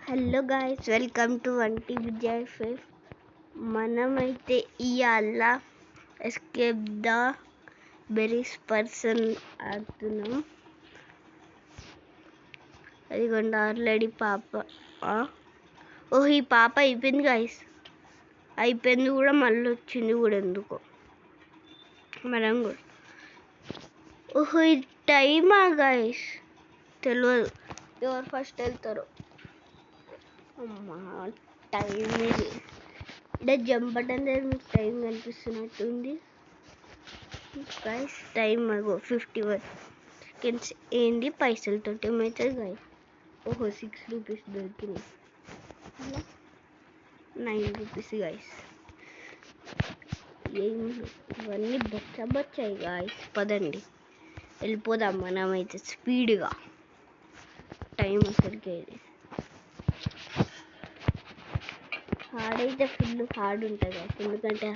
Hello guys, welcome to వంటి విజయ్ ఫేఫ్. మనమైతే ఇవాళ ఎస్కేప్ ద బెరీస్ పర్సన్ ఆడుతున్నాం. అదిగోండి ఆల్రెడీ పాప. ఈ పాప అయిపోయింది గాయస్, అయిపోయింది కూడా, మళ్ళీ వచ్చింది కూడా. ఎందుకో మనం కూడా ఈ టైమా గాయస్ తెలియదు, ఎవరు ఫస్ట్ వెళ్తారో. అమ్మా టైం ఇది ఇక్కడ జంప్ బటన్ దగ్గర మీకు టైం కనిపిస్తున్నట్టుంది గైస్. Time 51 seconds. ఏంది పైసలతో ఏమవుతుంది గాయస్? 6 రూపీస్ దొరికినాయి, 9 రూపీస్ గాయస్. ఇవన్నీ బొచ్చాయి గాయస్. పదండి వెళ్ళిపోదాం మనమైతే స్పీడ్గా. టైం అసలుకే ఇది హార్డ్ అయితే ఫుల్ హార్డ్ ఉంటుంది కదా, ఎందుకంటే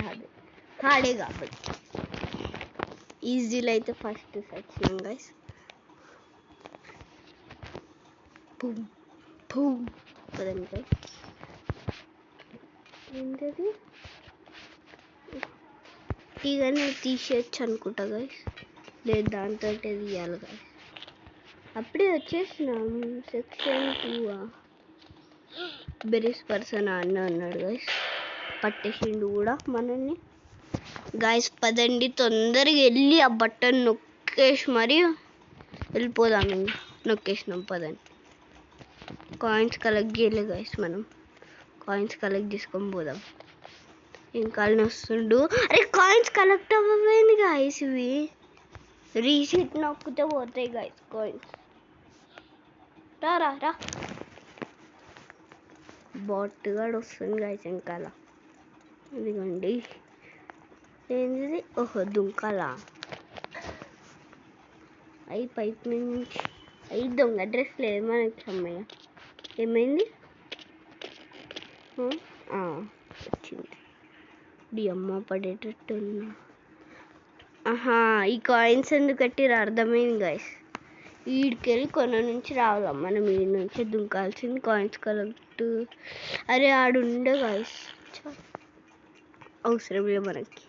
హార్డే కాబట్టి. ఈజీలో అయితే ఫస్ట్ సెక్షన్ గైస్. కదండి గైస్, ఏంటది తీగానే తీసేయచ్చు అనుకుంటా గైస్. లేదు, దాంతో తీయాలి గైస్. అప్పుడే వచ్చేసినాం సెక్షన్ 2. బెరీస్ పర్సన్ అన్నాడు గైస్, పట్టేసిండు కూడా మనల్ని గాయస్. పదండి తొందరగా వెళ్ళి ఆ బటన్ నొక్కేసి మరి వెళ్ళిపోదాం. ఇంకా నొక్కేసినాం, పదండి. కాయిన్స్ కలెక్ట్ చేయలేదు గాయస్, మనం కాయిన్స్ కలెక్ట్ చేసుకొని పోదాం. ఇంకా వస్తుండు. అరే కాయిన్స్ కలెక్ట్ అవ్వలేదు గాయస్. ఇవి రీసెట్ నొక్కితే పోతాయి గాయస్ కాయిన్స్. రా బాట్ గాడు వస్తుంది గాయస్ వెనకాల. ఇదిగోండి, ఏంటిది? దుంకాలా అయి పైప్ నుంచి. దొంగ డ్రెస్ లేదు మనకి. అమ్మయ్య, ఏమైంది? వచ్చింది. అమ్మ పడేటట్టు ఉన్నా. ఈ కాయిన్స్ ఎందుకు కట్టిరు అర్థమైంది గాయస్. వీడికెళ్ళి కొన నుంచి రావాలా మనం, వీడి నుంచి దుంకాల్సింది. Coins collect. అరే ఆడుండే గాయస్, అవసరం లేదు మనకి.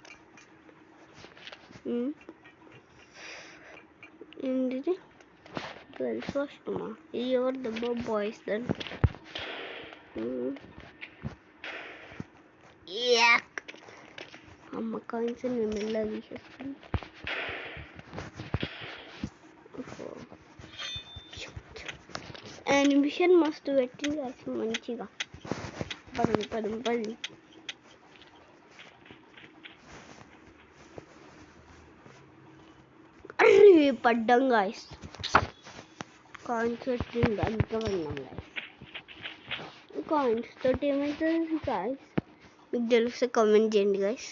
ఏంటిది? గర్ల్స్ వాష్రూమా? ఇది ఎవరు దెబ్బ? బాయ్స్ దాన్ని. అమ్మ కాయిన్స్ నేను మెల్లగా తీసేస్తాను. యానిమేషన్ మస్తు పెట్టింది కాదు మంచిగా. పది పడ్డం గాయస్. కాయిన్స్ పెట్టింది అంతా పడినాం గాయస్. కాయిన్స్ తోటి ఏమవుతుంది గాయస్? మీకు తెలిస్తే కామెంట్ చేయండి గాయస్.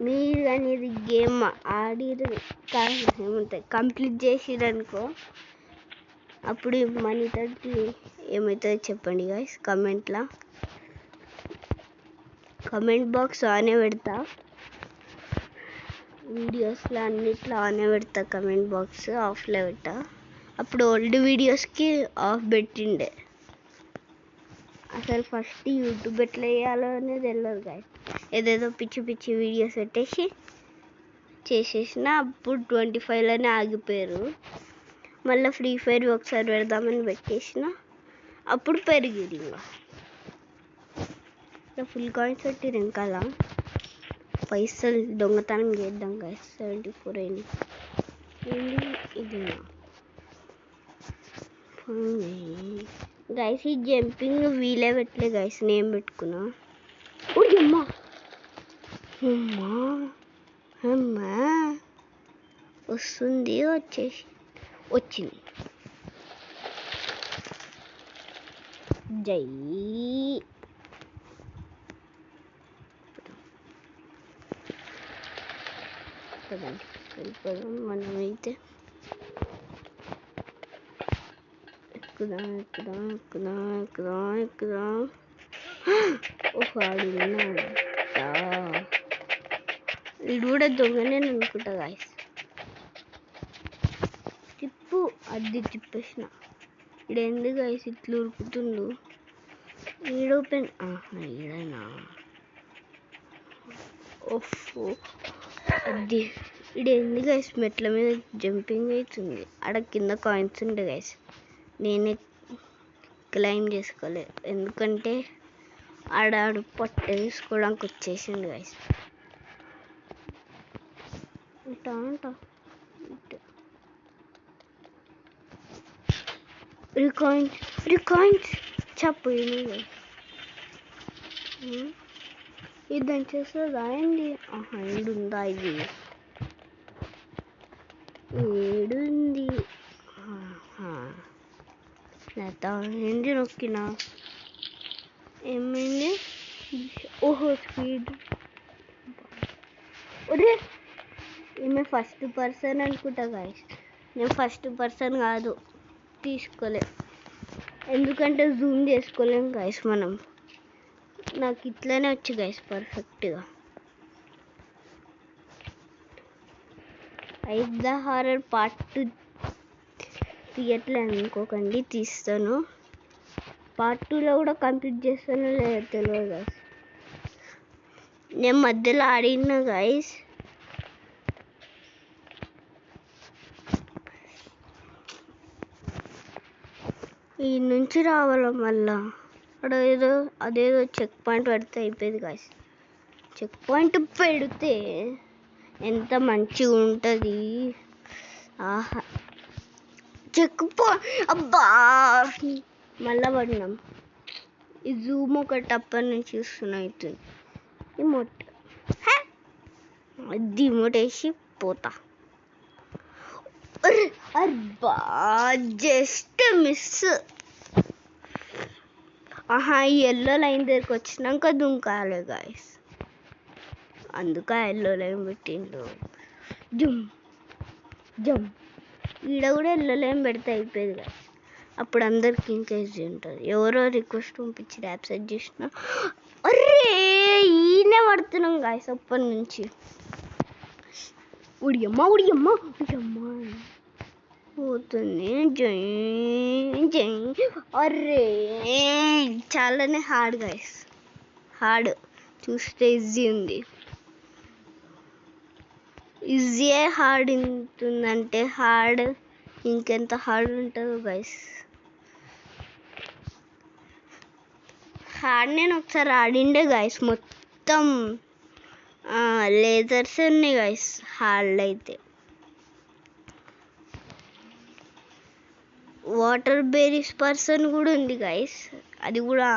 మీరు కానీ ఇది గేమ్ ఆడిరు ఏముంటాయి కంప్లీట్ చేసిరనుకో, అప్పుడు మనీ తోటి ఏమవుతుందో చెప్పండి గాయస్ కమెంట్లో. కమెంట్ బాక్స్ ఆనే పెడతా, వీడియోస్లో అన్నిట్లో ఆనే పెడతా. కమెంట్ బాక్స్ ఆఫ్లో పెట్టా. అప్పుడు ఓల్డ్ వీడియోస్కి ఆఫ్ పెట్టిండే. అసలు ఫస్ట్ యూట్యూబ్ ఎట్లా చేయాలో అనేది తెలియదు గాయస్. ఏదేదో పిచ్చి పిచ్చి వీడియోస్ పెట్టేసి చేసేసిన. అప్పుడు 25లోనే ఆగిపోయారు. మళ్ళీ ఫ్రీ ఫైర్ ఒకసారి పెడదామని పెట్టేసిన, అప్పుడు పెరిగింది. ఇంకా ఫుల్ కాయిన్స్ పెట్టి వెనకాల పైసలు దొంగతనం చేద్దాం గాయస్. 74 అయినాయి. ఇది గైస్, ఈ జంపింగ్ వీలే పెట్టలే గైస్, నేను పెట్టుకున్నా. అమ్మా వస్తుంది, వచ్చింది. జై వెళ్ళిపోదాం మనమైతే. ఎక్కుదాం. ఆడు వీడు కూడా దొంగనే అనుకుంటా గాయస్. తిప్పు. అది తిప్పేసిన. ఇక్కడ ఎందుకు గైస్ ఇట్లా ఉరుకుతుండు? ఈడోపెన్ ఈడనా? ఓఫో అది ఇక్కడ ఎందుకు గైస్ మెట్ల మీద జంపింగ్ అవుతుంది? ఆడ కింద కాయిన్స్ ఉండే గైస్, నేనే క్లైమ్ చేసుకోలేదు ఎందుకంటే ఆడాడు పొట్ట తీసుకోవడానికి వచ్చేసిండు గైస్. అంట రికాయిన్స్ చెప్పు. ఇది చేస్తుందా ఏంది? ఈడుందా? ఇది ఏడుంది? ఏంది నొక్కినా? ఏమైంది? ఓహో స్పీడ్. ఒరే ఈమె ఫస్ట్ పర్సన్ అనుకుంటా గైస్. నేను ఫస్ట్ పర్సన్ కాదు, తీసుకోలే ఎందుకంటే జూమ్ చేసుకోలేం గైస్ మనం. నాకు ఇట్లనే వచ్చు గైస్ పర్ఫెక్ట్గా. ద హారర్ పార్ట్ 2 తీయట్లేదు అనుకోకండి, తీస్తాను. పార్ట్ 2లో కూడా కంప్లీట్ చేస్తానో లేదో తెలియదు గైస్. నేను మధ్యలో ఆడిన గైస్. ఈ నుంచి రావాల మళ్ళా. అదేదో చెక్ పాయింట్ పెడితే అయిపోయింది గైస్. చెక్ పాయింట్ పెడితే ఎంత మంచిగా ఉంటుంది. ఆహా చెక్ పాయింట్ అబ్బా మళ్ళా పడినాం. ఈ జూమ్ ఒకటి అప్పటి నుంచి చూస్తున్నా అవుతుంది. రిమోట్ వేసి పోతా. అబ్బా జస్ట్ మిస్. ఈ ఎల్లో లైన్ దగ్గరికి వచ్చినాక దుంకాలి గాయస్, అందుకే ఎల్లో లైన్ పెట్టిండు. జమ్ జమ్. ఈడ కూడా ఎల్లో లైన్ పెడితే అయిపోయింది గాయస్. అప్పుడు అందరికి ఇంకా ఈజీ ఉంటుంది. ఎవరో రిక్వెస్ట్ పంపించి యాక్సెప్ట్ చేసిన. అరే ఈయనే పడుతున్నాం గాయస్ అప్పటి నుంచి. ఉడియమ్మ పోతుంది. జై అరే చాలానే హార్డ్ గైస్. హార్డ్ చూస్తే ఈజీ ఉంది. ఈజీయే హార్డ్ ఉంటుందంటే హార్డ్ ఇంకెంత హార్డ్ ఉంటుందో గైస్. హార్డ్ నేను ఒకసారి ఆడిండే గైస్, మొత్తం లేజర్స్ ఉన్నాయి గైస్ హార్డ్ అయితే. వాటర్ బేరీస్ పర్సన్ కూడా ఉంది గైస్, అది కూడా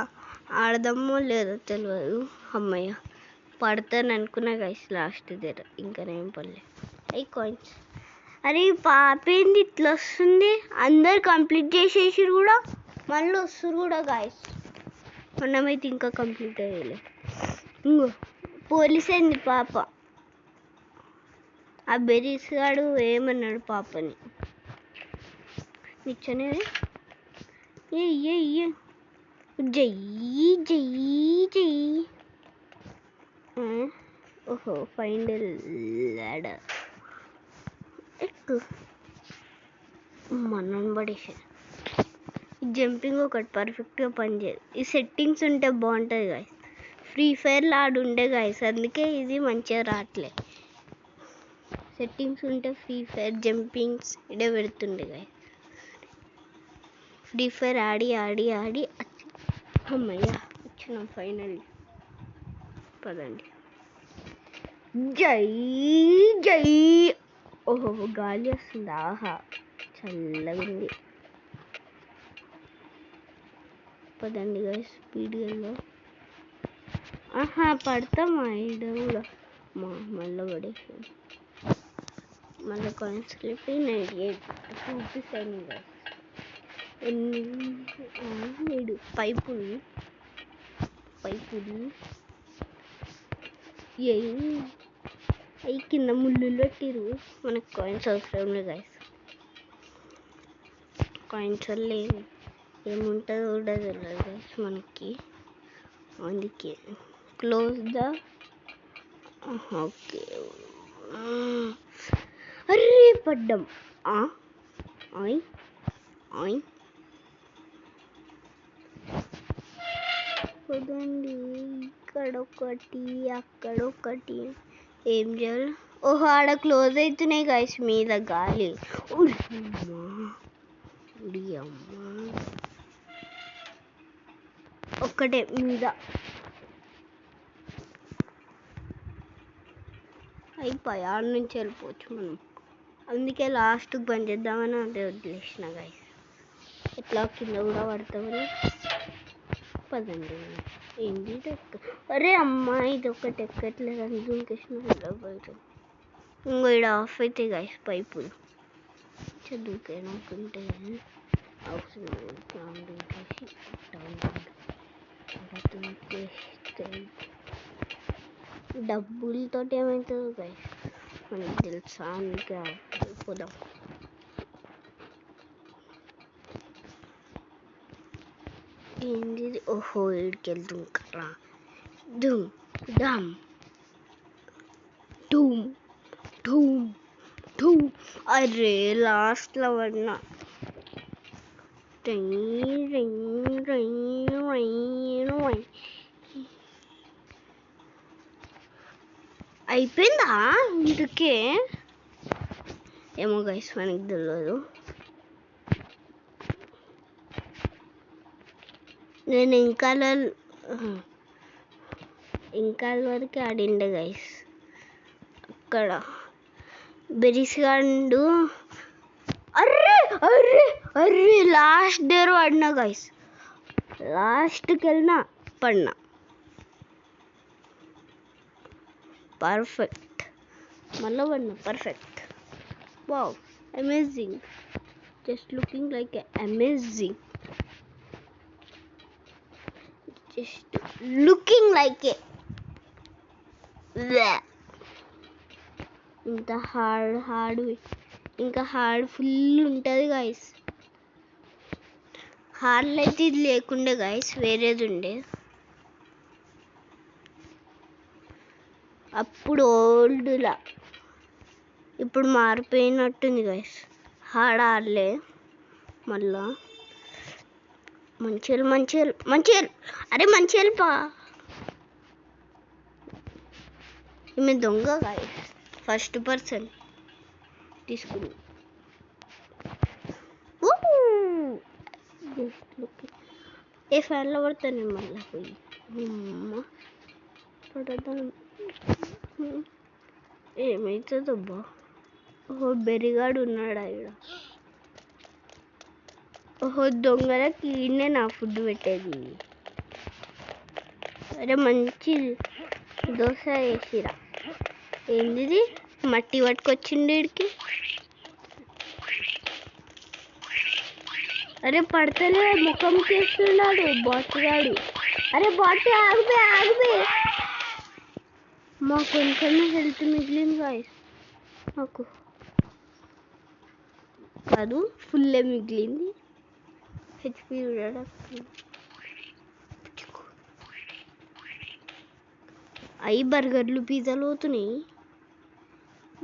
ఆడదామో లేదో తెలియదు. అమ్మయ్య పడతాను అనుకున్నా గైస్ లాస్ట్ దగ్గర, ఇంకా నేను పడలే. కాయిన్స్. అరే పాప ఏంది ఇట్లా వస్తుంది? అందరు కంప్లీట్ చేసేసి కూడా మళ్ళీ వస్తారు కూడా గైస్. మనమైతే ఇంకా కంప్లీట్ అయ్యలే. ఇంకో పోలీస్ అయింది పాప. ఆ బెరీస్ గాడు ఏమన్నాడు పాపని? నిచ్చనే జై జై జై. ఓహో ఫైండ్ ల్యాడర్. ఎక్కు మనం పడేసా. జంపింగ్ ఒకటి పర్ఫెక్ట్గా పనిచేయదు. ఈ సెట్టింగ్స్ ఉంటే బాగుంటుంది గాయస్. ఫ్రీ ఫైర్లో ఆడుండే గాయస్, అందుకే ఇది మంచిగా రావట్లే. సెట్టింగ్స్ ఉంటే ఫ్రీ ఫైర్ జంపింగ్స్ ఇడే పెడుతుండే గాయస్. ఫ్రీ ఫైర్ ఆడి అమ్మయ్య వచ్చినాం ఫైనల్. పదండి. జై జై. ఓహో గాలి వస్తుంది. ఆహా చల్లగా ఉంది. పదండి గాయస్ స్పీడ్గా వెళ్దాం. పడతామా ఈడ కూడా? మళ్ళీ పడేసాం. మళ్ళీ కాయిన్స్ క్లిప్ 98 రూపీస్ అయింది గాయస్. ఏడు పైపులు అవి కింద ముళ్ళు పెట్టిరు. మనకు కాయిన్స్ అవసరం లేదు గాయస్. కాయిన్స్ వల్ల ఏముంటుందో కూడా తెలియదు గాయస్ మనకి, అందుకే క్లోజ్ ద. ఓకే అరే పడ్డాం. ఆయ్ ఆయ్ కుదండి ఇక్కడొకటి అక్కడొకటి ఏం చేయాలి ఓహో ఆడ క్లోజ్ అవుతున్నాయి గైస్ మీద గాలి అమ్మా ఒక్కటే మీద అయిపోయి ఆడ నుంచి వెళ్ళిపోవచ్చు మనం అందుకే లాస్ట్కి బంద్ చేద్దామని అదే వదిలేసిన గైస్ ఎట్లా కింద కూడా పడతామని పదండి ఏంటి అరే అమ్మా ఇది ఒకటి ఎక్కట్లేదు అని దుంకేసిన బయట ఇంకో ఇక్కడ ఆఫ్ అయితే గైస్ పైపులు చదువుకోనుకుంటే అవసరం డబ్బులతో ఏమవుతుంది గైస్ మనకి తెలుసా అందుకే పోదాం ఏంది ఓహో ఇడికి వెళ్తాం కదా దుమ్ డమ్ డూమ్ డూమ్ డూమ్ అరే లాస్ట్లో పడినా అయిపోయిందా ఇందుకే ఏమో గైస్ మనకి తెలియదు నేను ఇంకా వరకు ఆడిండే గైస్ అక్కడ బెరిసిగాండు అర్రే అర్రే అర్రే లాస్ట్ డేర్ పడినా గైస్ లాస్ట్కి వెళ్ళినా పడినా పర్ఫెక్ట్ మళ్ళీ పడినా perfect wow amazing just looking like amazing just looking like ఏ ఇంత హార్డ్ ఇంకా హార్డ్ ఫుల్ ఉంటుంది గైస్ హార్డ్లో అయితే ఇది లేకుండే గైస్ వేరేది ఉండే అప్పుడు ఓల్డ్లా ఇప్పుడు మారిపోయినట్టుంది గైస్ హార్డ్ ఆడలే మళ్ళా మంచి అరే మంచి పా ఈమె దొంగ గైస్ ఫస్ట్ పర్సన్ తీసుకుంది ఏ ఫ్యాన్లో పడతాను మళ్ళీ పోయి పడతాను ఏమవుతుందబ్బా ఓహో బెరిగాడు ఉన్నాడా ఇక్కడ ఓహో దొంగలకి ఈయనే నా ఫుడ్ పెట్టేది అరే మంచి దోశ వేసిరా ఏంది మట్టి పట్టుకొచ్చిండు వీడికి అరే పడతలే ముఖం చేస్తున్నాడు బాటుగాడు అరే బాటు ఆగిపోయి మా కొంచెం హెల్త్ మిగిలింది గాయస్ నాకు కాదు ఫుల్లే మిగిలింది హెచ్పి అవి బర్గర్లు పిజ్జాలు అవుతున్నాయి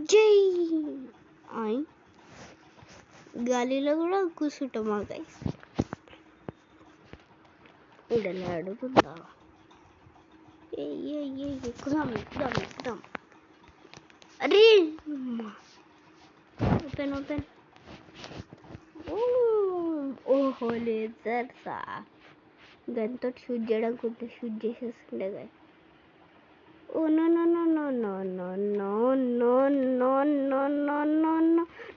జై అయ్ గాలిలో కూడా కూర్చుంటాం మా గైస్ ఇడలే అడుగుందా ఎక్కుదాం అరే ఓపెన్ ఓహో లేజర్ సా గంతో షూట్ చేయడానికి షూట్ చేసేస్తుండే గాయ ఓ no no no no no no no no no no no no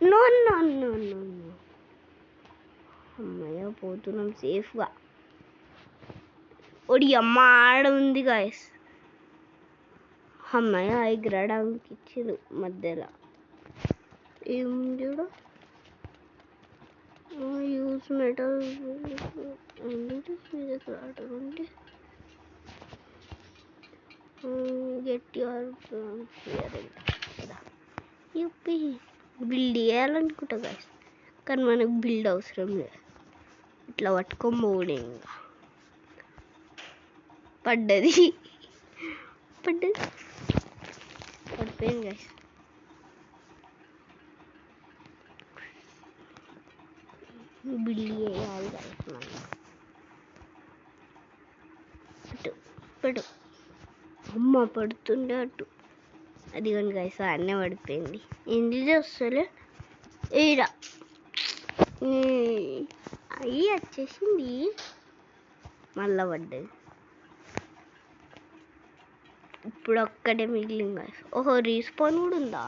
no no no no no అమ్మయ్య పోతున్నాం సేఫ్గా ఒడి అమ్మ ఆడ ఉంది గాయస్ అమ్మయ్య ఎగరడానికి ఇచ్చిండు మధ్యలో ఏం చూడు యూజ్ మెటల్ అంటే గెట్ యువర్ యూపీ బిల్డ్ చేయాలనుకుంటా గాయస్ కానీ మనకు బిల్డ్ అవసరం లేదు ఇట్లా పట్టుకోబోడే ఇంకా పడిపోయింది గాయస్ బిల్లి వేయాలి గైస్ మనం. అటు పడు, అమ్మ పడుతుండే అటు. అదిగోండి గైస్ అన్నీ పడిపోయింది. ఎందుకు వస్తలే ఈడ అయ్యి వచ్చేసింది, మళ్ళా పడ్డది. ఇప్పుడు ఒక్కటే మిగిలింది గైస్. ఓహో రీస్పాన్ కూడా ఉందా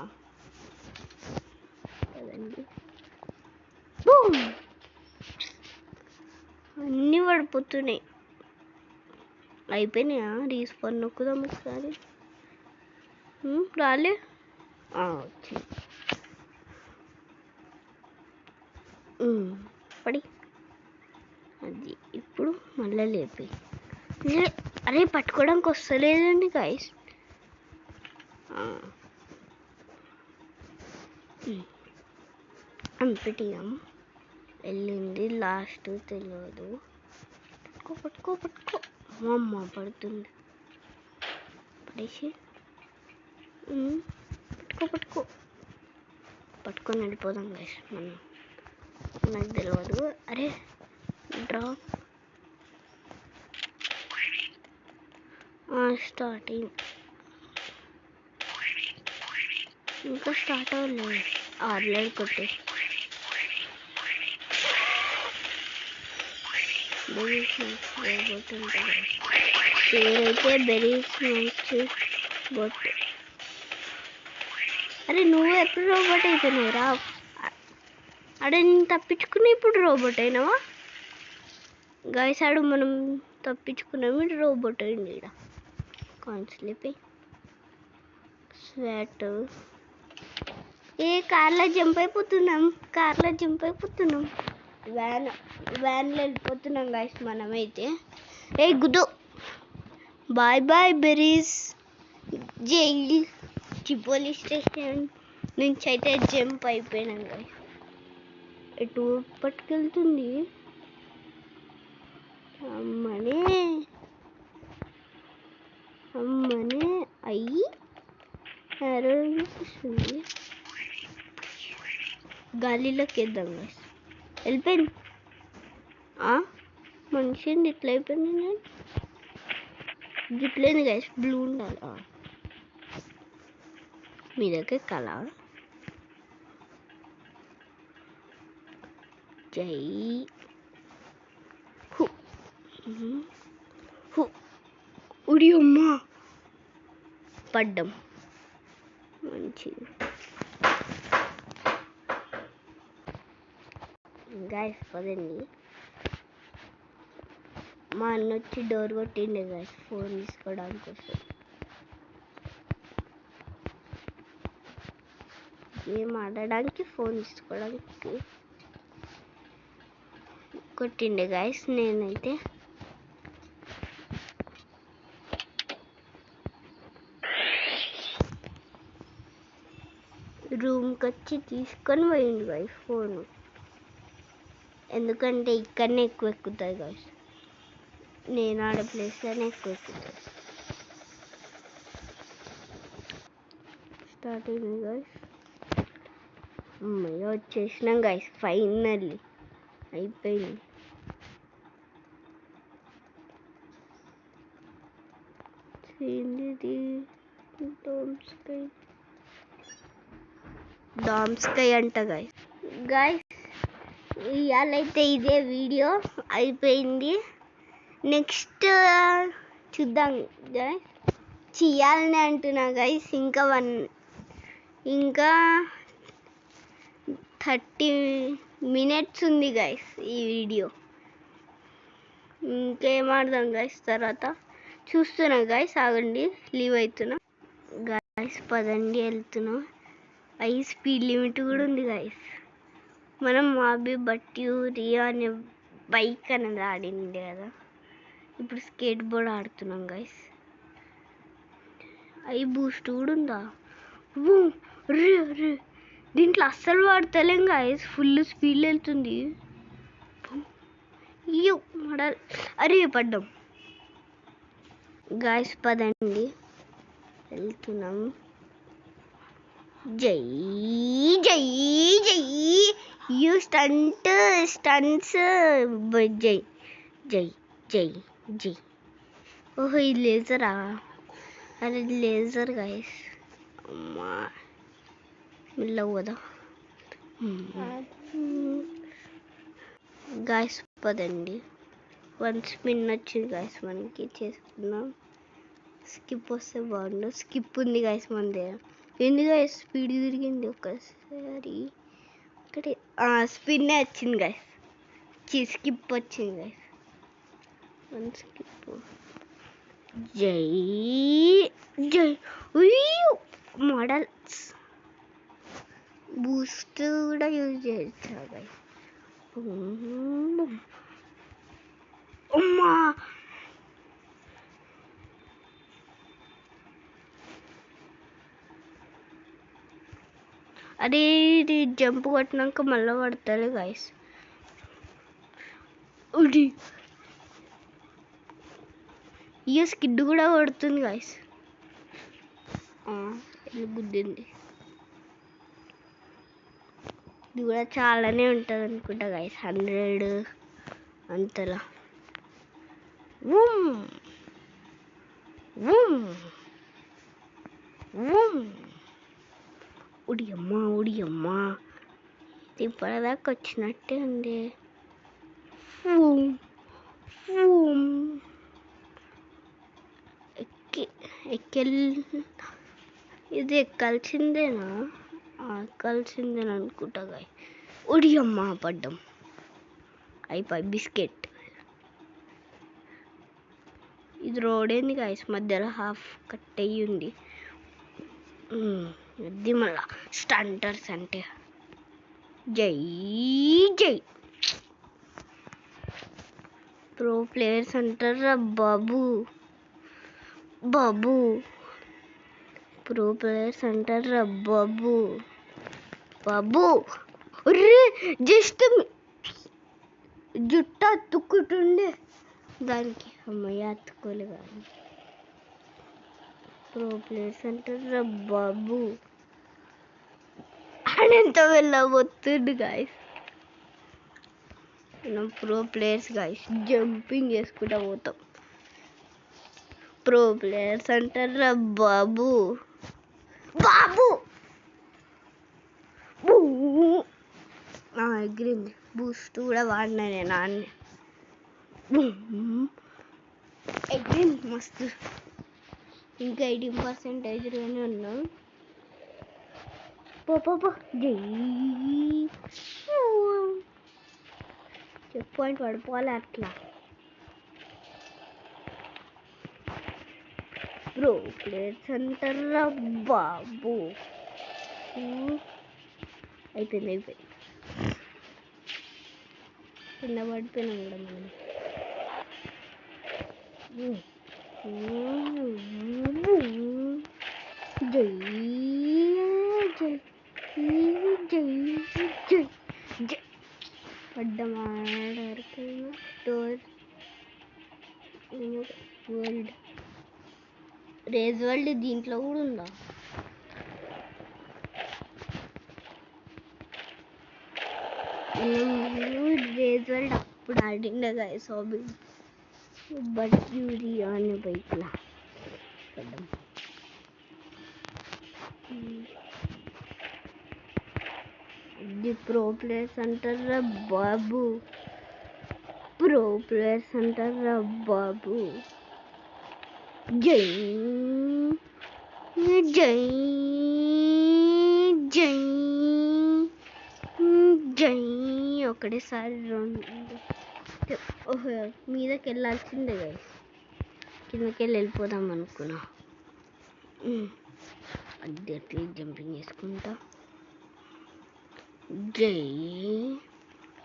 కదండి. అన్నీ పడిపోతున్నాయి. అయిపోయినాయా? రీస్పాన్ నొక్కుదాం ఒకసారి. రాలే వచ్చింది. పడి అది ఇప్పుడు మళ్ళీ లేపి. అరే పట్టుకోవడానికి వస్తలేదండి గైస్. అంపిటియం వెళ్ళింది, లాస్ట్ తెలియదు. పట్టుకో పట్టుకో అమ్మ పడుతుంది. పడేసి పట్టుకో పట్టుకొని వెళ్ళిపోదాం గైస్ మనం. నాకు తెలియదు. అరే డ్రాప్ స్టార్టింగ్ ఇంకా స్టార్ట్ అవ్వలేదు. ఆర్లైన్ కొట్టే బెరీస్ బోట్ ఉంటుంది. పేరైతే బెరీస్ మంచి బోట్. అరే నువ్వు ఎప్పుడు రోబోట్ అయిపోయినావు రా. అడే నేను తప్పించుకుని ఇప్పుడు రోబోట్ అయినావా గైస్? ఆడు మనం తప్పించుకున్నాము, ఇప్పుడు రోబోట్ అయింది. ఇక్కడ కాన్స్లిపి స్వాట్ కార్లో జంప్ అయిపోతున్నాం. వ్యాన్లో వెళ్ళిపోతున్నాం గైస్ మనమైతే. గుడ్డు బాయ్ బాయ్ బెరీస్. జైల్ పోలీస్ స్టేషన్ నుంచి అయితే జంప్ అయిపోయినాం గైస్. ఎటు పట్టుకెళ్తుంది అమ్మనే అయ్యి అనిపిస్తుంది. గాలిలోకి వేద్దాం గైస్. వెళ్ళిపోయింది మనిషి ఇట్లా అయిపోయింది. నేను గిట్లేదు గైస్, బ్లూ ఉండాలి మీ దగ్గర కలర్. జై ఉడి అమ్మా పడ్డం మంచిది గైస్. పదండి. మా అన్న వచ్చి డోర్ కొట్టిండే గైస్ ఫోన్ తీసుకోవడానికి వస్తుంది. గేమ్ ఆడడానికి ఫోన్ తీసుకోవడానికి కొట్టిండే గైస్. నేనైతే రూమ్కి వచ్చి తీసుకొని పోయిండు గైస్ ఫోను. ఎందుకంటే ఇక్కడనే ఎక్కువ ఎక్కుతుంది గైస్, నేను ఆడే ప్లేస్లోనే ఎక్కువ ఎక్కుతుంది. స్టార్ట్ అయింది గైస్. అమ్మయ్య వచ్చేసినాం గైస్, ఫైనల్లీ అయిపోయింది. డామ్స్కై అంట గైస్. ఇవాళైతే ఇదే వీడియో అయిపోయింది. నెక్స్ట్ చూద్దాం గైస్. చేయాలని అంటున్నా గైస్. ఇంకా 30 minutes ఉంది గైస్ ఈ వీడియో. ఇంకేం ఆడదాం గైస్ తర్వాత చూస్తున్నా గైస్. ఆగండి, లీవ్ అవుతున్నా గైస్. పదండి వెళ్తున్నా. స్పీడ్ లిమిట్ కూడా ఉంది గైస్. మనం రియా అనే బైక్ అనేది ఆడింది కదా, ఇప్పుడు స్కేట్ బోర్డ్ ఆడుతున్నాం గైస్. బూస్ట్ కూడా ఉందా? రే దీంట్లో అస్సలు వాడతలేం గైస్, ఫుల్ స్పీడ్లో వెళ్తుంది. అరే పడ్డాం గైస్. పదండి వెళ్తున్నాం. జై జై జై యూ స్టంట్స్ జై జై జై జై. ఓహో ఇది లేజరా? అరే లేజర్ గైస్. అమ్మా మెల్లగా పోదా గాయస్. పదండి, 1 స్పిన్ వచ్చింది గాయస్, మనకి చేసుకుందాం. స్కిప్ వస్తే బాగుండు. స్కిప్ ఉంది గాయస్ మన దగ్గర. ఎందుకు గాయస్ స్పీడ్ తిరిగింది ఒకసారి ఇక్కడ? స్పిన్నే వచ్చింది గాయస్. స్కిప్ వచ్చింది గాయస్. 1 స్కిప్. జై జై మోడల్స్ బూస్ట్ కూడా యూజ్ చేయొచ్చా గాయస్? అమ్మా అదే ఇది జంప్ కొట్టినాక మళ్ళీ పడతారు గాయస్. ఈ స్కిడ్ కూడా కొడుతుంది గాయస్. గుద్దింది. ఇది కూడా చాలానే ఉంటుంది అనుకుంటా గాయస్, 100 అంతలా. ఉడియమ్మా ఇది ఇప్పటిదాకా వచ్చినట్టే ఉంది. ఇది ఎక్కాల్సిందేనా? అనుకుంటా గాయ. ఉడియమ్మా పడ్డం. అయిపోయి బిస్కెట్. ఇది రోడ్ ఏంది గాయస్, మధ్యలో హాఫ్ కట్ అయ్యి ఉంది. ఇది మళ్ళా స్టంటర్స్ అంటే జై జై. ప్రో ప్లేయర్స్ అంటారా బాబు. ప్రో ప్లేయర్స్ అంటారా బాబు. జస్ట్ జుట్టు అతుక్కుంటుండే దానికి. అమ్మయ్య అతుక్కోలే కానీ. ప్రో ప్లేయర్స్ అంటారా బాబు. అని ఎంత వెళ్ళబోతుంది గాయస్. మనం ప్రో ప్లేయర్స్ గాయస్, జంపింగ్ చేసుకుంటా పోతాం. ప్రో ప్లేయర్స్ అంటారా బాబు. ఎగిరింది. బూస్ట్ కూడా వాడినా నేను అన్నీ. ఎగిరింది మస్తు. ఇంకా 18% ఉన్నాం. జై. చెక్ పాయింట్ పడిపోవాలి అట్లా. ప్రో ప్లేయర్స్ అంటారా బాబు. అయిపోయింది. కింద పడిపోయినాం కూడా మనం. జై జై జై జై జై. పడ్డమా డోర్ వరల్డ్ రేజ్ వరల్డ్ దీంట్లో కూడా ఉందా? రేజ్ వరల్డ్ అప్పుడు ఆడిండే గాయస్ హాబీ. బట్ యూరి అనే బైక్లా పడ్డాం. ఇది ప్రో ప్లేయర్స్ అంటారా బాబు. జై జై జై జై. ఒకటేసారి 2. ఓహో మీదకి వెళ్ళాల్సిందే గైస్. కిందకి వెళ్ళిపోదాం అనుకున్నా. అద్దె జంపింగ్ చేసుకుంటా. జై.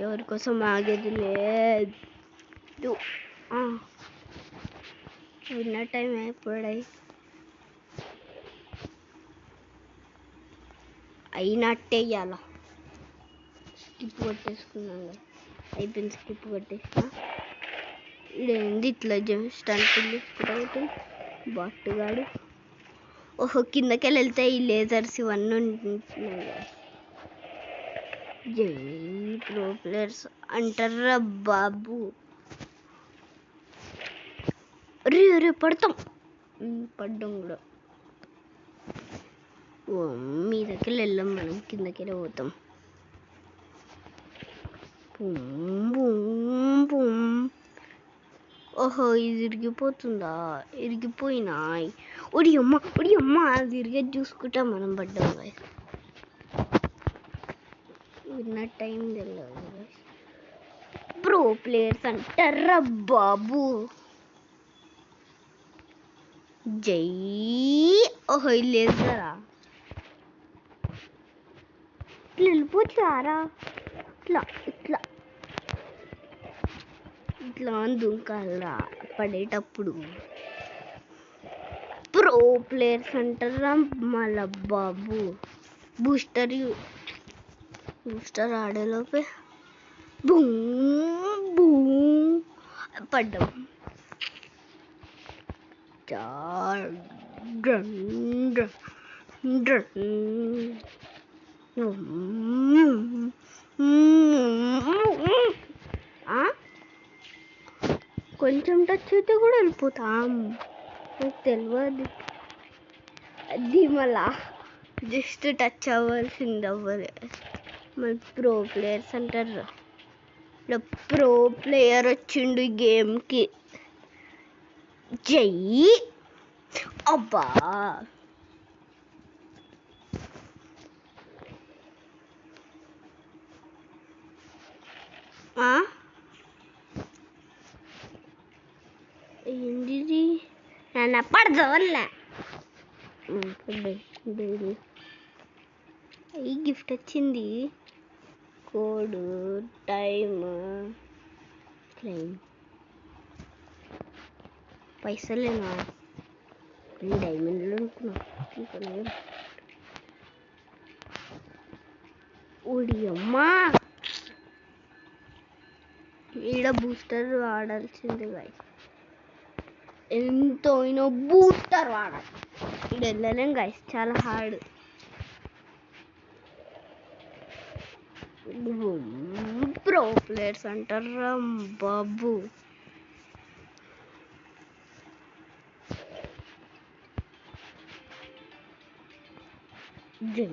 ఎవరి కోసం ఆగేది లేదు. విన్న టైం ఎప్పుడై అయినట్టే ఇవ్వాల. స్కిప్ కొట్టేసుకున్నాం. అయిపోయింది. స్కిప్ కొట్టేసిన. ఇదేంది ఇట్లా స్టంట్ తీసుకుంటా బాట్టుగాడు. ఓహో కిందకెళ్ళి వెళ్తే ఈ లేజర్స్ ఇవన్నీ ఉంటున్నాయి. జై ప్రో ప్లేయర్స్ అంటారా బాబు. రే పడతాం. పడ్డాం కూడా. మీదకి వెళ్ళాం, మనం కిందకెళ్ళి పోతాం. ఓహో, ఇది ఇరిగిపోతుందా? ఇరిగిపోయినాయి. ఒడి అమ్మ అది ఇరిగేది చూసుకుంటా మనం పడ్డాం. విన్న టైం తెలియదు. ప్రో ప్లేయర్స్ అంటారా బాబు. జై. ఓహో, ఇది లేదు కదా. ఇట్లా వెళ్ళిపోతారా? ఇట్లా ఇట్లా ఇట్లా దుంకాలరా పడేటప్పుడు. ప్రో ప్లేయర్స్ అంటారా మళ్ళా బాబు. బూస్టర్ ఆడేలోపే పడ్డాం. కొంచెం టచ్ అయితే కూడా వెళ్ళిపోతాం. నాకు తెలియదు అది. మళ్ళా జస్ట్ టచ్ అవ్వాల్సింది అవ్వలే. మళ్ళీ ప్రో ప్లేయర్స్ అంటారు. ప్రో ప్లేయర్ వచ్చిండు గేమ్కి. జై. అబ్బా, ఏంటిది? నన్ను పడదవల్ల ఈ గిఫ్ట్ వచ్చింది. Code time claim. పైసలేనా? డైమండ్లు అనుకున్నా. ఓడి అమ్మా, ఈడ బూస్టర్ వాడాల్సింది గైస్. ఎంతో అయినా బూస్టర్ వాడాలి. ఈడ వెళ్ళలేం గైస్, చాలా హార్డ్. ప్రో ప్లేయర్స్ అంటారా బాబు. జై.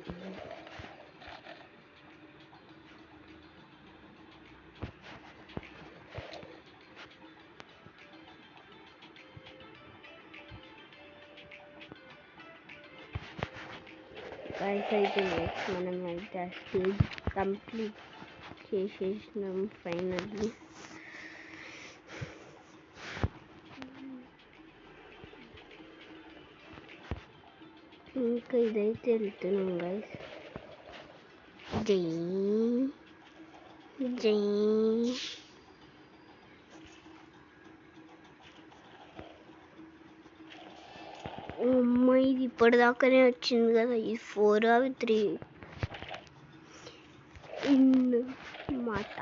గైస్ అయితే మనం అయితే ఆ స్టేజ్ కంప్లీట్ చేసేసినాం ఫైనల్లీ. ఇంకా ఇదైతే వెళ్తున్నాం గైస్. జై జై. అమ్మ, ఇది ఇప్పటిదాకానే వచ్చింది కదా. ఇది 4 అవి 3 మాట.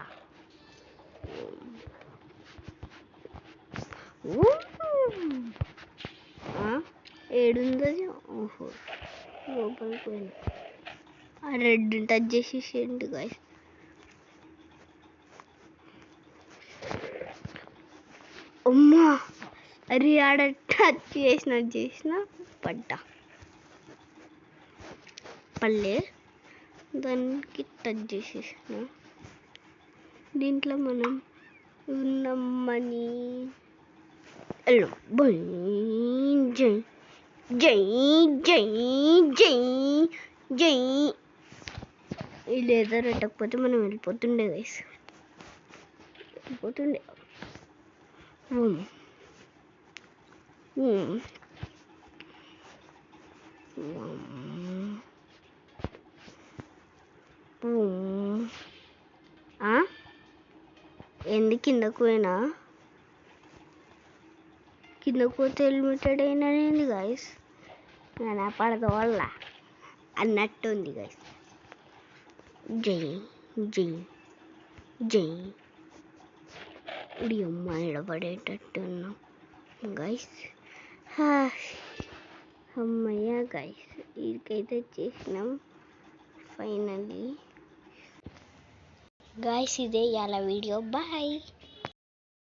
ఏడుంది? ఓహో, లోపలికి పోయినా. ఆ రెడ్ టచ్ చేసేసేయండి గాయస్. అమ్మా, అరే ఆడ టచ్ చేసిన పడ్డా. పల్లె దానికి టచ్ చేసేసిన. దీంట్లో మనం ఉన్నామని జై జై జై జై జై. ఈ లేజర్ పెట్టకపోతే మనం వెళ్ళిపోతుండే గైస్. వెళ్ళిపోతుండే. ఎందుకు కిందకు పోయినా? కిందకు పోతే లిమిటెడ్ అయినది గైస్. నా పడద వల్ల అన్నట్టుంది గైస్. జై జై జై. ఇది అమ్మాయి పడేటట్టున్నాం గైస్. అమ్మయ్య గైస్, ఇదికైతే చేసినాం ఫైనల్లీ. గాయస్ ఇదే ఇవాళ వీడియో. బాయ్.